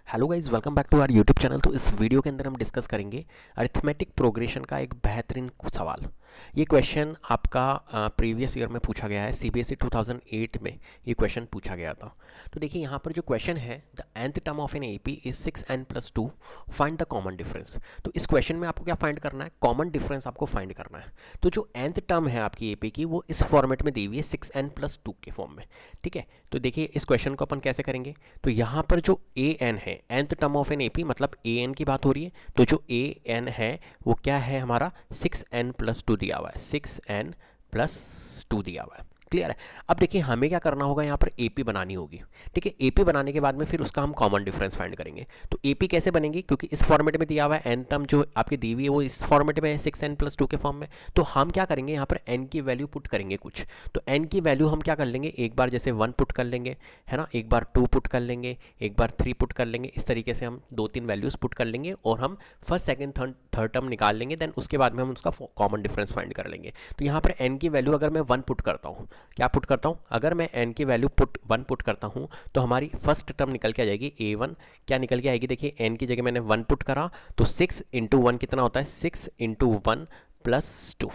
Hello guys, welcome back to our YouTube channel. तो इस video के अंदर हम डिस्कस करेंगे अरिथमेटिक प्रोग्रेशन का एक बेहतरीन सवाल। ये क्वेश्चन आपका प्रीवियस ईयर में पूछा गया है, सीबीएसई 2008 में ये क्वेश्चन पूछा गया था। तो देखिए यहाँ पर जो क्वेश्चन है, the nth term of an AP is 6n+2, find the common difference. तो इस क्वेश्चन में आपको क्या फाइंड करना है? कॉमन डिफरेंस आपको फाइंड करना है। तो जो nth टर्म है आपकी एपी की, वो इस फॉर्मेट में दी हुई है 6n+2 के फॉर्म में। ठीक है, तो देखिए इस क्वेश्चन को अपन कैसे करेंगे। तो यहाँ पर जो ए एन है, nth term of an AP मतलब ए एन की बात हो रही है, तो जो ए एन है वो क्या है हमारा 6n+2 दिया हुआ है, 6n+2 दिया हुआ है। क्लियर है। अब देखिए हमें क्या करना होगा, यहाँ पर एपी बनानी होगी। ठीक है, एपी बनाने के बाद में फिर उसका हम कॉमन डिफरेंस फाइंड करेंगे। तो एपी कैसे बनेगी, क्योंकि इस फॉर्मेट में दिया हुआ है, एन टर्म जो आपकी दी हुई है वो इस फॉर्मेट में है 6n+2 के फॉर्म में। तो हम क्या करेंगे, यहाँ पर एन की वैल्यू पुट करेंगे कुछ। तो एन की वैल्यू हम क्या कर लेंगे, एक बार जैसे 1 पुट कर लेंगे, है ना, एक बार 2 पुट कर लेंगे, एक बार 3 पुट कर लेंगे। इस तरीके से हम 2-3 वैल्यूज पुट कर लेंगे और हम फर्स्ट सेकंड थर्ड टर्म निकाल लेंगे। देन उसके बाद में हम उसका कॉमन डिफरेंस फाइंड कर लेंगे। तो यहाँ पर एन की वैल्यू अगर मैं 1 पुट करता हूँ, क्या पुट करता हूँ, अगर मैं n की वैल्यू 1 पुट करता हूं तो हमारी फर्स्ट टर्म निकल के आ जाएगी a1। क्या निकल के आएगी, देखिए n की जगह मैंने 1 पुट करा तो 6 × 1 कितना होता है, 6 × 1 + 2।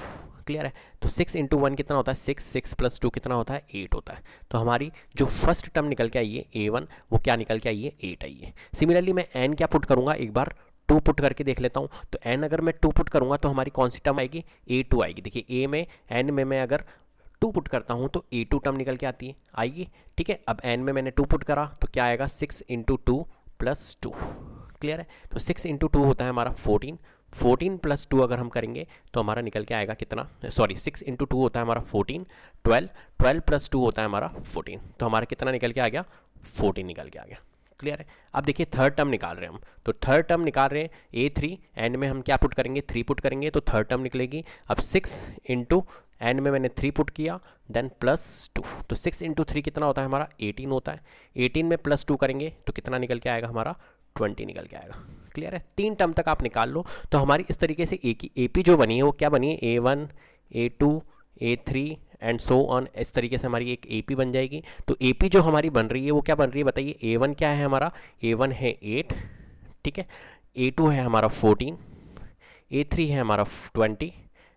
क्लियर है। तो 6 × 1 कितना होता है, 6 + 2 कितना होता है, 8 होता है। तो हमारी जो फर्स्ट टर्म निकल के आई है a1, वो क्या निकल के आई है, 8 आई है। सिमिलरली मैं n क्या पुट करूंगा, एक बार 2 पुट करके देख लेता हूँ। तो n अगर मैं 2 पुट करूंगा तो हमारी कौन सी टर्म आएगी, a2 आएगी। देखिए a में n में मैं अगर 2 पुट करता हूं तो a2 टर्म निकल के आती है, आएगी। ठीक है, अब n में मैंने 2 पुट करा तो क्या आएगा, 6 × 2 + 2। क्लियर है। तो 6 × 2 होता है हमारा 14, 14 + 2 अगर हम करेंगे तो हमारा निकल के आएगा कितना, सॉरी 6 × 2 होता है हमारा 14, 12, 12 + 2 होता है हमारा 14। तो हमारा कितना निकल के आ गया, 14 निकल के आ गया। क्लियर है। अब देखिए थर्ड टर्म निकाल रहे हैं हम, तो थर्ड टर्म निकाल रहे हैं a3, एंड में हम क्या पुट करेंगे, 3 पुट करेंगे तो थर्ड टर्म निकलेगी। अब 6 × n में मैंने 3 पुट किया, देन +2। तो 6 × 3 कितना होता है हमारा, 18 होता है। 18 में +2 करेंगे तो कितना निकल के आएगा हमारा, 20 निकल के आएगा। क्लियर है। 3 टर्म तक आप निकाल लो। तो हमारी इस तरीके से एपी जो बनी है वो क्या बनी है, a1, a2, a3 and so on. इस तरीके से हमारी एक एपी बन जाएगी। तो एपी जो हमारी बन रही है वो क्या बन रही है बताइए, a1 क्या है हमारा, a1 है 8, ठीक है, a2 है हमारा 14, a3 है हमारा 20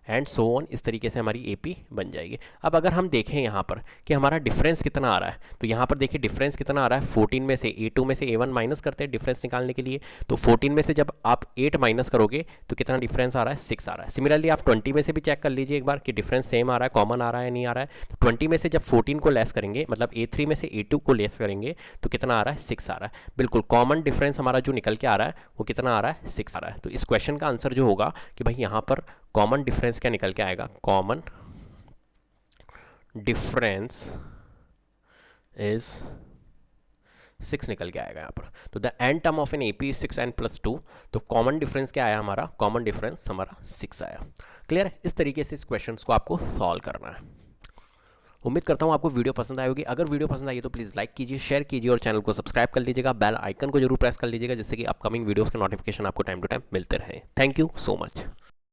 एंड सो ऑन। इस तरीके से हमारी एपी बन जाएगी। अब अगर हम देखें यहाँ पर कि हमारा डिफरेंस कितना आ रहा है, तो यहाँ पर देखिए डिफरेंस कितना आ रहा है, 14 में से a2 में से a1 माइनस करते हैं डिफरेंस निकालने के लिए। तो 14 में से जब आप 8 माइनस करोगे तो कितना डिफरेंस आ रहा है, 6 आ रहा है। सिमिलरली आप 20 में से भी चेक कर लीजिए एक बार कि डिफरेंस सेम आ रहा है, कॉमन आ रहा है, नहीं आ रहा है। तो 20 में से जब 14 को लेस करेंगे, मतलब a3 में से a2 को लेस करेंगे तो कितना आ रहा है, 6 आ रहा है। बिल्कुल कॉमन डिफरेंस हमारा जो निकल के आ रहा है वो कितना आ रहा है, 6 आ रहा है। तो इस क्वेश्चन का आंसर जो होगा कि भाई यहाँ पर कॉमन डिफरेंस क्या निकल के आएगा, कॉमन डिफरेंस इज 6 निकल के आएगा यहाँ पर। तो the n term of an AP is 6n+2। तो कॉमन डिफरेंस क्या आया हमारा, कॉमन डिफरेंस हमारा 6 आया। क्लियर है। इस तरीके से इस क्वेश्चन को आपको सॉल्व करना है। उम्मीद करता हूँ आपको वीडियो पसंद आई होगी। अगर वीडियो पसंद आई तो प्लीज़ लाइक कीजिए, शेयर कीजिए और चैनल को सब्सक्राइब कर लीजिएगा। बेल आइकन को जरूर प्रेस कर लीजिएगा जिससे कि अपकमिंग वीडियोस के नोटिफिकेशन आपको टाइम टू टाइम मिलते रहे। Thank you so much.